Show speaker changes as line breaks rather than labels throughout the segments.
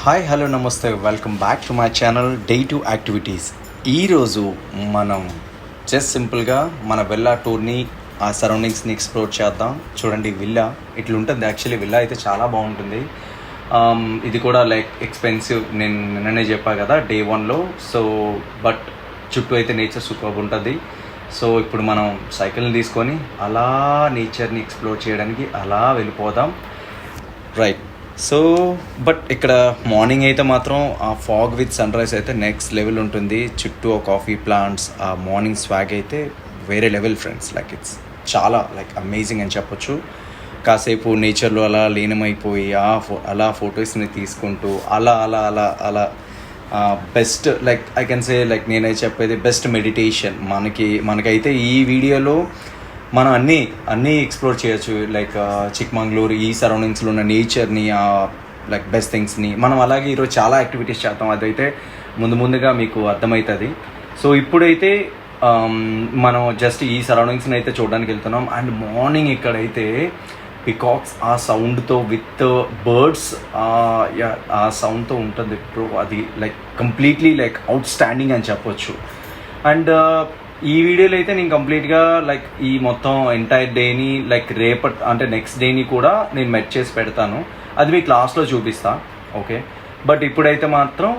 Hi hello నమస్తే welcome back to my channel day to activities. ఈరోజు మనం just సింపుల్గా మన విల్లా టూర్ని ఆ సరౌండింగ్స్ని ఎక్స్ప్లోర్ చేద్దాం. చూడండి విల్లా ఇట్లుంటుంది. యాక్చువల్లీ విల్లా అయితే చాలా బాగుంటుంది. ఇది కూడా లైక్ ఎక్స్పెన్సివ్, నేను నిన్ననే చెప్పా కదా డే 1లో. సో బట్ చుట్టూ అయితే నేచర్ సూపర్ ఉంటుంది. సో ఇప్పుడు మనం సైకిల్ని తీసుకొని అలా నేచర్ని ఎక్స్ప్లోర్ చేయడానికి అలా వెళ్ళిపోదాం. రైట్. సో బట్ ఇక్కడ మార్నింగ్ అయితే మాత్రం ఆ ఫాగ్ విత్ సన్ రైజ్ అయితే నెక్స్ట్ లెవెల్ ఉంటుంది. చుట్టూ ఆ కాఫీ ప్లాంట్స్, ఆ మార్నింగ్ స్వాగ్ అయితే వేరే లెవెల్ ఫ్రెండ్స్. లైక్ ఇట్స్ చాలా లైక్ అమేజింగ్ అని చెప్పొచ్చు. కాసేపు నేచర్లో అలా లీనమైపోయి అలా ఫొటోస్ని తీసుకుంటూ అలా అలా అలా అలా best like I can say like నేనైతే చెప్పేది బెస్ట్ మెడిటేషన్. మనకైతే ఈ వీడియోలో మనం అన్నీ ఎక్స్ప్లోర్ చేయొచ్చు. లైక్ చిక్మంగళూరు ఈ సరౌండింగ్స్లో ఉన్న నేచర్ని, లైక్ బెస్ట్ థింగ్స్ని మనం అలాగే ఈరోజు చాలా యాక్టివిటీస్ చేస్తాం. అదైతే ముందుగా మీకు అర్థమవుతుంది. సో ఇప్పుడైతే మనం జస్ట్ ఈ సరౌండింగ్స్ని అయితే చూడడానికి వెళ్తున్నాం. అండ్ మార్నింగ్ ఇక్కడైతే పికాక్స్ ఆ సౌండ్తో విత్ బర్డ్స్ ఆ సౌండ్తో ఉంటుంది ఇప్పుడు. అది like completely like out standing అని చెప్పొచ్చు. అండ్ ఈ వీడియోలో అయితే నేను కంప్లీట్గా లైక్ ఈ మొత్తం ఎంటైర్ డేని లైక్ అంటే నెక్స్ట్ డేని కూడా నేను మెట్ చేసి పెడతాను. అది మీ క్లాస్లో చూపిస్తా. ఓకే. బట్ ఇప్పుడైతే మాత్రం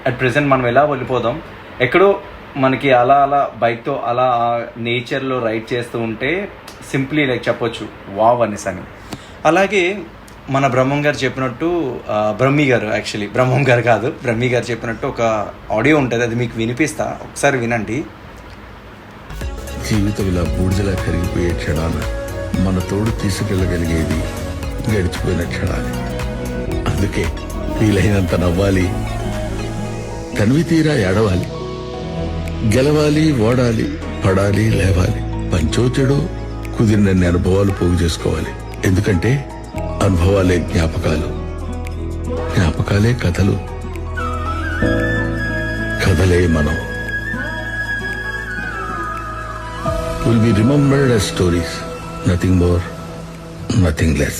అట్ ప్రెసెంట్ మనం ఎలా వెళ్ళిపోదాం. ఎక్కడో మనకి అలా బైక్తో అలా నేచర్లో రైడ్ చేస్తూ ఉంటే సింప్లీ లైక్ చెప్పొచ్చు వావ్ అనేసి అని. అలాగే మన బ్రహ్మం గారు చెప్పినట్టు, బ్రహ్మి గారు చెప్పినట్టు ఒక ఆడియో ఉంటుంది. అది మీకు వినిపిస్తా, ఒకసారి వినండి.
జీవితం ఇలా బూడిదలా కరిగిపోయే క్షణాలు మన తోడు తీసుకెళ్ళగలిగేది గడిచిపోయిన క్షణాలు. అందుకే వీలైనంత నవ్వాలి, తనివి తీరా ఏడవాలి, గెలవాలి, ఓడాలి, పడాలి, లేవాలి, పంచో చెడో కుదిరినన్ని అనుభవాలు పోగు చేసుకోవాలి. ఎందుకంటే అనుభవాలే జ్ఞాపకాలు, జ్ఞాపకాలే కథలు, కథలే మనం. Will be remembered as stories, nothing more, nothing less.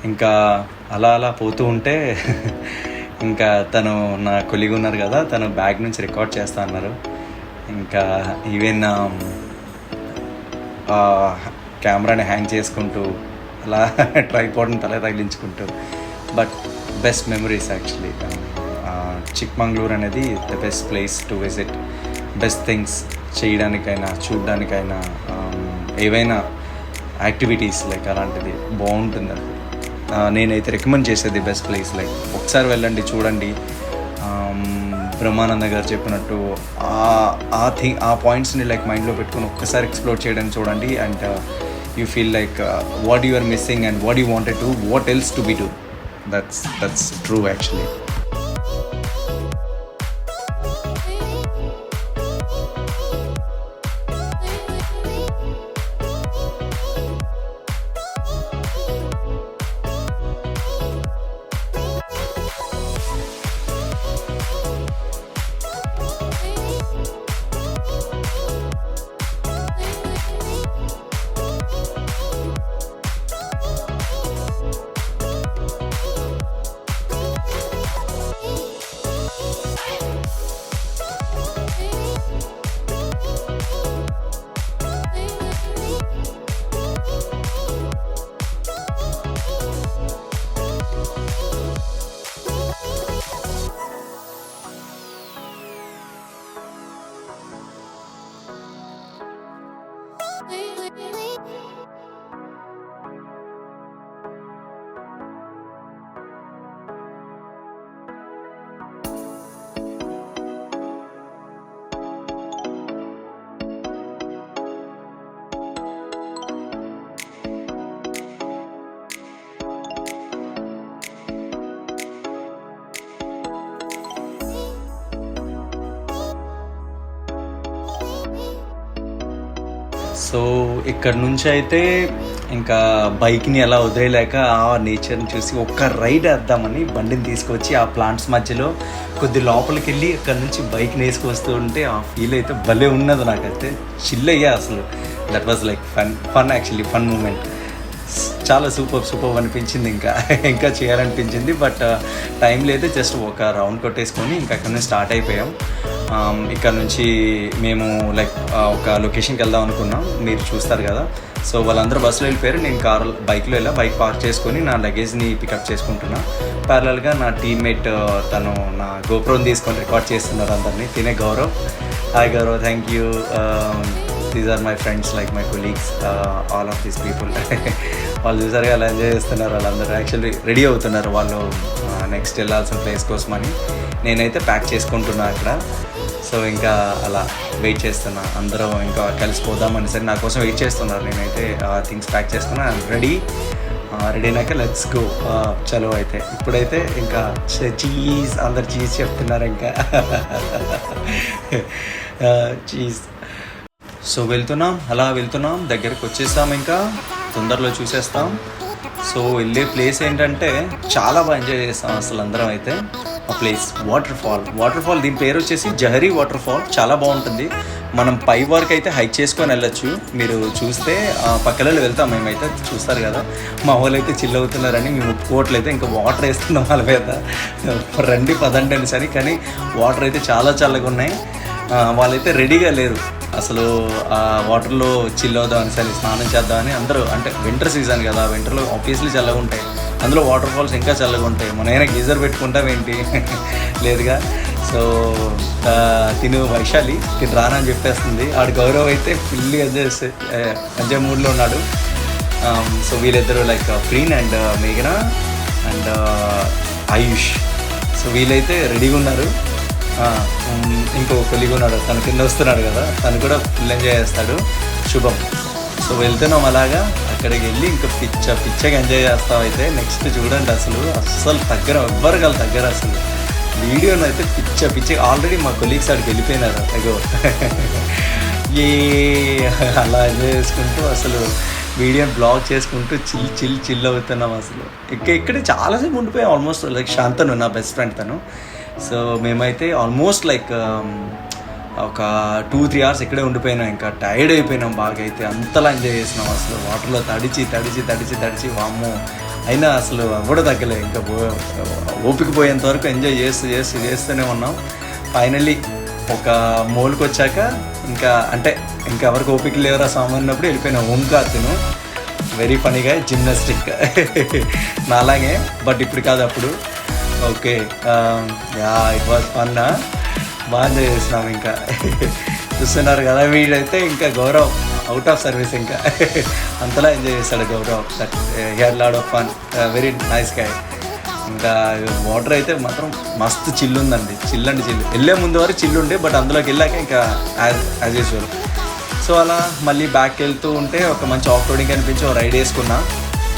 ఇంకా అలా పోతూ ఉంటే ఇంకా తను నా కొలీగ్ ఉన్నారు కదా, తను బ్యాగ్ నుంచి రికార్డ్ చేస్తా అన్నారు. ఇంకా ఈవెన్ కెమెరాని హ్యాంగ్ చేసుకుంటూ అలా ట్రైపాడ్ని తల తగిలించుకుంటూ. But best memories actually. Chikmagalur అనేది the best place to visit. Best things చేయడానికైనా చూడడానికైనా ఏవైనా యాక్టివిటీస్ లైక్ అలాంటిది బాగుంటుంది. అది నేనైతే రికమెండ్ చేసేది బెస్ట్ ప్లేస్. లైక్ ఒకసారి వెళ్ళండి, చూడండి. బ్రహ్మానంద గారు చెప్పినట్టు ఆ పాయింట్స్ని లైక్ మైండ్లో పెట్టుకుని ఒక్కసారి ఎక్స్ప్లోర్ చేయడానికి చూడండి. And you feel like what you are missing and what you wanted to, what else to be do. That's true actually. So ఇక్కడ నుంచి అయితే ఇంకా బైక్ని అలా వదిలేలేక ఆ నేచర్ని చూసి ఒక్క రైడ్ వేద్దామని బండిని తీసుకొచ్చి ఆ ప్లాంట్స్ మధ్యలో కొద్ది లోపలికి వెళ్ళి అక్కడ నుంచి బైక్ని వేసుకొస్తూ ఉంటే ఆ ఫీల్ అయితే భలే ఉన్నది. నాకైతే చిల్ అయ్యా అసలు. That was like fun actually, fun moment. చాలా సూపర్ అనిపించింది. ఇంకా చేయాలనిపించింది, బట్ టైం లేదు. జస్ట్ ఒక రౌండ్ కొట్టేసుకొని ఇంకా అక్కడ నుంచి స్టార్ట్ అయిపోయాం. ఇక్కడ నుంచి మేము లైక్ ఒక లొకేషన్కి వెళ్దాం అనుకున్నాం, మీరు చూస్తారు కదా. సో వాళ్ళందరూ బస్సులో వెళ్ళిపోయారు, నేను బైక్లో వెళ్ళా. బైక్ పార్క్ చేసుకొని నా లగేజ్ని పికప్ చేసుకుంటున్నా. ప్యారలల్గా నా టీమ్మేట్ తను నా గోప్రోని తీసుకొని రికార్డ్ చేస్తున్నారు అందరినీ. తినే Gaurav, hi Gaurav, thank you. These are my friends, like my colleagues, all of these people. వాళ్ళు చూసారుగా అలా ఎంజాయ్ చేస్తున్నారు. వాళ్ళందరూ యాక్చువల్లీ రెడీ అవుతున్నారు వాళ్ళు నెక్స్ట్ వెళ్ళాల్సిన ప్లేస్ కోసమని. నేనైతే ప్యాక్ చేసుకుంటున్నా అక్కడ. సో ఇంకా అలా వెయిట్ చేస్తున్నా, అందరం ఇంకా కలిసిపోదామని సరే నా కోసం వెయిట్ చేస్తున్నారు. నేనైతే థింగ్స్ ప్యాక్ చేసుకున్నా, రెడీ అయినాక లెట్స్ గో. చలో అయితే ఇప్పుడైతే ఇంకా చీజ్, అందరు చీజ్ చెప్తున్నారు ఇంకా చీజ్. సో అలా వెళ్తున్నాం, దగ్గరకు వచ్చేసాం, ఇంకా తొందరలో చూసేస్తాం. సో వెళ్ళే ప్లేస్ ఏంటంటే చాలా బాగా ఎంజాయ్ చేస్తాం అసలు అందరం అయితే. ఆ ప్లేస్ వాటర్ ఫాల్ దీని పేరు వచ్చేసి జహరీ వాటర్ ఫాల్. చాలా బాగుంటుంది. మనం పై వరకు అయితే హైక్ చేసుకొని వెళ్ళొచ్చు. మీరు చూస్తే పక్కన వెళ్తాం మేమైతే, చూస్తారు కదా. మా వాళ్ళు అయితే చిల్ అవుతున్నారని మేము ఒప్పుకోవట్లేదు, ఇంకా వాటర్ వేస్తున్నాం వాళ్ళ మీద. రండి పదండి అని సరే, కానీ వాటర్ అయితే చాలా చల్లగా ఉన్నాయి. వాళ్ళైతే రెడీగా లేరు అసలు వాటర్లో చిల్ అవుదామని సరే, స్నానం చేద్దామని అందరూ. అంటే వింటర్ సీజన్ కదా, వింటర్లో ఆబ్వియస్లీ చల్లగా ఉంటాయి, అందులో వాటర్ ఫాల్స్ ఇంకా చల్లగా ఉంటాయి. మనైనా గీజర్ పెట్టుకుంటామేంటి లేదుగా. సో తిను వైశాలి తిను రానని చెప్పేస్తుంది. ఆడు గౌరవ్ అయితే ఫుల్లీ ఎంజాయ్ మూడ్లో ఉన్నాడు. సో వీళ్ళిద్దరు లైక్ ప్రీన్ అండ్ మేఘనా అండ్ ఆయుష్. సో వీళ్ళైతే రెడీగా ఉన్నారు. ఇంకో కొలిగి ఉన్నాడు, తను కింద వస్తున్నాడు కదా, తను కూడా ఫుల్ ఎంజాయ్ చేస్తాడు, శుభం. సో వెళ్తున్నాం అలాగా. అక్కడికి వెళ్ళి ఇంకా పిచ్చగా ఎంజాయ్ చేస్తాం. అయితే నెక్స్ట్ చూడండి, అస్సలు తగ్గరు అసలు. వీడియోని అయితే పిచ్చగా ఆల్రెడీ మా కొలీగ్స్ ఆడికి వెళ్ళిపోయినారు. అగో అలా ఎంజాయ్ చేసుకుంటూ అసలు వీడియోని బ్లాగ్ చేసుకుంటూ చిల్ అవుతున్నాం అసలు. ఇక్కడే చాలాసేపు ఉండిపోయాం ఆల్మోస్ట్. లైక్ శాంతను నా బెస్ట్ ఫ్రెండ్ తను. సో మేమైతే ఆల్మోస్ట్ లైక్ ఒక 2-3 hours ఇక్కడే ఉండిపోయినాం. ఇంకా టైర్డ్ అయిపోయినాం బాగా. అయితే అంతలా ఎంజాయ్ చేసినాం అసలు. వాటర్లో తడిచి వామ్మో, అయినా అసలు కూడా తగ్గలే. ఇంకా ఓపిక పోయేంత వరకు ఎంజాయ్ చేస్తూనే ఉన్నాం. ఫైనల్లీ ఒక మోల్కి వచ్చాక ఇంకా ఎవరికి ఓపిక లేవరా సామాన్యప్పుడు వెళ్ళిపోయినాం. ఓంకార్ తిను వెరీ ఫనీగా జిమ్నాస్టిక్ నాలాగే, బట్ ఇప్పుడు కాదు అప్పుడు. Okay, it was fun. బాగా ఎంజాయ్ చేసినాం. ఇంకా చూస్తున్నారు కదా, వీడైతే ఇంకా గౌరవ్ అవుట్ ఆఫ్ సర్వీస్. ఇంకా అంతలా ఎంజాయ్ చేస్తాడు Gaurav. That here lot of fun, very nice guy. ఇంకా వాటర్ అయితే మాత్రం మస్తు చిల్లు ఉందండి. చిల్లు వెళ్ళే ముందు వరకు చిల్లు ఉండే, బట్ అందులోకి వెళ్ళాక ఇంకా యాజ్ యూజువల్. సో అలా మళ్ళీ బ్యాక్ వెళ్తూ ఉంటే ఒక మంచి ఆఫ్ రోడింగ్ అనిపించి ఒక రైడ్ వేసుకున్నా.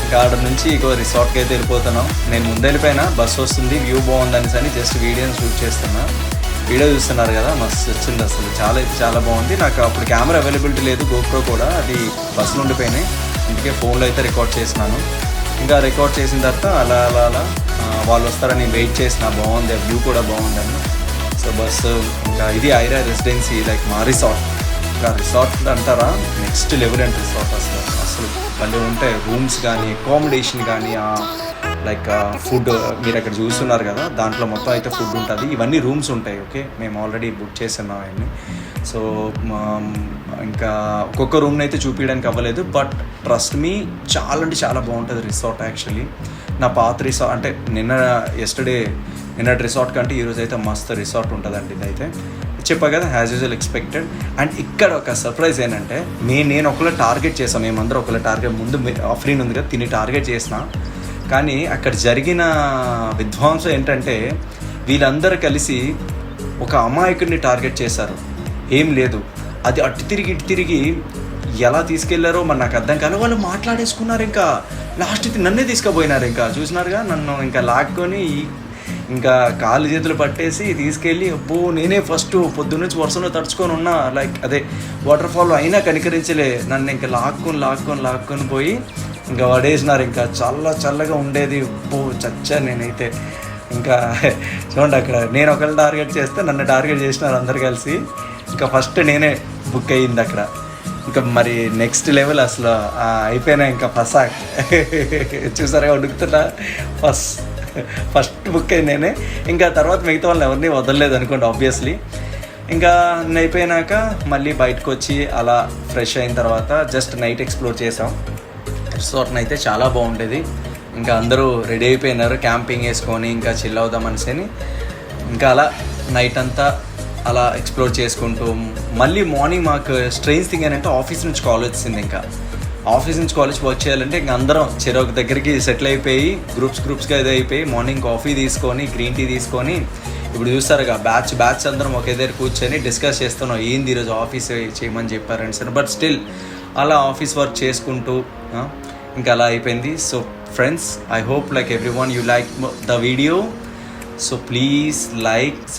ఇంకా ఆర్డర్ నుంచి ఇంకో రిసార్ట్కి అయితే వెళ్ళిపోతున్నాం. నేను ముందు వెళ్ళిపోయినా, బస్సు వస్తుంది, వ్యూ బాగుందని జస్ట్ వీడియోని షూట్ చేస్తున్నా. వీడియో చూస్తున్నారు కదా, మస్తు వచ్చింది అసలు. చాలా బాగుంది. నాకు అప్పుడు కెమెరా అవైలబిలిటీ లేదు, గోప్రో కూడా, అది బస్సులో ఉండిపోయినాయి. అందుకే ఫోన్లో అయితే రికార్డ్ చేసినాను. ఇంకా రికార్డ్ చేసిన తర్వాత అలా వాళ్ళు వస్తారని వెయిట్ చేసిన. బాగుంది, వ్యూ కూడా బాగుందని. సో బస్సు ఇంకా ఇది ఐరా రెసిడెన్సీ, లైక్ మా రిసార్ట్. ఇంకా రిసార్ట్ అంటారా, నెక్స్ట్ లెవెల్ అండ్ రిసార్ట్ అసలు భలే ఉంటాయి. రూమ్స్ కానీ, అకామిడేషన్ కానీ, లైక్ ఫుడ్ మీరు అక్కడ చూస్తున్నారు కదా, దాంట్లో మొత్తం అయితే ఫుడ్ ఉంటుంది. ఇవన్నీ రూమ్స్ ఉంటాయి. ఓకే, మేము ఆల్రెడీ బుక్ చేస్తున్నాం అవన్నీ. సో ఇంకా ఒక్కొక్క రూమ్ని అయితే చూపించడానికి అవ్వలేదు, బట్ ట్రస్ట్ మీ చాలా బాగుంటుంది రిసార్ట్. యాక్చువల్లీ నా పాత రిసార్ట్ అంటే నిన్నటి రిసార్ట్ కంటే ఈరోజు అయితే మస్తు రిసార్ట్ ఉంటుందండి. ఇదైతే చెప్పా కదా, యాజ్ యూజువల్ ఎక్స్పెక్టెడ్. అండ్ ఇక్కడ ఒక సర్ప్రైజ్ ఏంటంటే, నేను ఒకళ్ళ టార్గెట్ చేసాం. మేమందరం ఒకళ్ళ టార్గెట్, ముందు ఆఫ్రీన్ ఉంది కదా, తిని టార్గెట్ చేసిన. కానీ అక్కడ జరిగిన విధ్వంసం ఏంటంటే, వీళ్ళందరూ కలిసి ఒక అమాయకుడిని టార్గెట్ చేశారు. ఏం లేదు, అది అటు తిరిగి ఎలా తీసుకెళ్లారో మరి నాకు అర్థం కాదు. వాళ్ళు మాట్లాడేసుకున్నారు. ఇంకా లాస్ట్కి నన్నే తీసుకుపోయినారు. ఇంకా చూసినారుగా, నన్ను ఇంకా లాక్కొని ఇంకా కాళ్ళు చేతులు పట్టేసి తీసుకెళ్ళి, అబ్బో నేనే ఫస్ట్ పొద్దున్నుంచి వర్షంలో తడుచుకొని ఉన్నా, లైక్ అదే వాటర్ ఫాల్ అయినా కనికరించలే. నన్ను ఇంకా లాక్కొని పోయి ఇంకా పడేసినారు. ఇంకా చల్లగా ఉండేది. అబ్బో చచ్చా నేనైతే. ఇంకా చూడండి, అక్కడ నేను ఒకళ్ళు టార్గెట్ చేస్తే నన్ను టార్గెట్ చేసినారు అందరు కలిసి. ఇంకా ఫస్ట్ నేనే బుక్ అయ్యింది అక్కడ. ఇంకా మరి నెక్స్ట్ లెవెల్ అసలు అయిపోయినా ఇంకా ఫసాక్ చూసారా ఉడుకుతున్నా ఫస్ట్ బుక్ అయింది నేనే. ఇంకా తర్వాత మిగతా వాళ్ళని ఎవరిని వదలలేదు అనుకోండి ఆబ్వియస్లీ. ఇంకా అయిపోయినాక మళ్ళీ బయటకు వచ్చి అలా ఫ్రెష్ అయిన తర్వాత జస్ట్ నైట్ ఎక్స్ప్లోర్ చేసాం. రిసార్ట్ని అయితే చాలా బాగుండేది. ఇంకా అందరూ రెడీ అయిపోయినారు క్యాంపింగ్ వేసుకొని ఇంకా చిల్ అవుదామనిసని. ఇంకా అలా నైట్ అంతా అలా ఎక్స్ప్లోర్ చేసుకుంటూ మళ్ళీ మార్నింగ్ మాకు స్ట్రెయిన్స్ థింగ్ ఏంటంటే ఆఫీస్ నుంచి కాల్ వచ్చింది. ఇంకా ఆఫీస్ నుంచి కాలేజ్ వర్క్ చేయాలంటే ఇంకా అందరం చెరొక దగ్గరికి సెటిల్ అయిపోయి గ్రూప్స్గా ఇది అయిపోయి మార్నింగ్ కాఫీ తీసుకొని గ్రీన్ టీ తీసుకొని ఇప్పుడు చూస్తారుగా బ్యాచ్ అందరం ఒకే దగ్గర కూర్చొని డిస్కస్ చేస్తున్నాం ఏంది ఈరోజు ఆఫీస్ చేయమని చెప్పారని సార్. బట్ స్టిల్ అలా ఆఫీస్ వర్క్ చేసుకుంటూ ఇంకా అలా అయిపోయింది. So friends, I hope like every one you like the video. So please like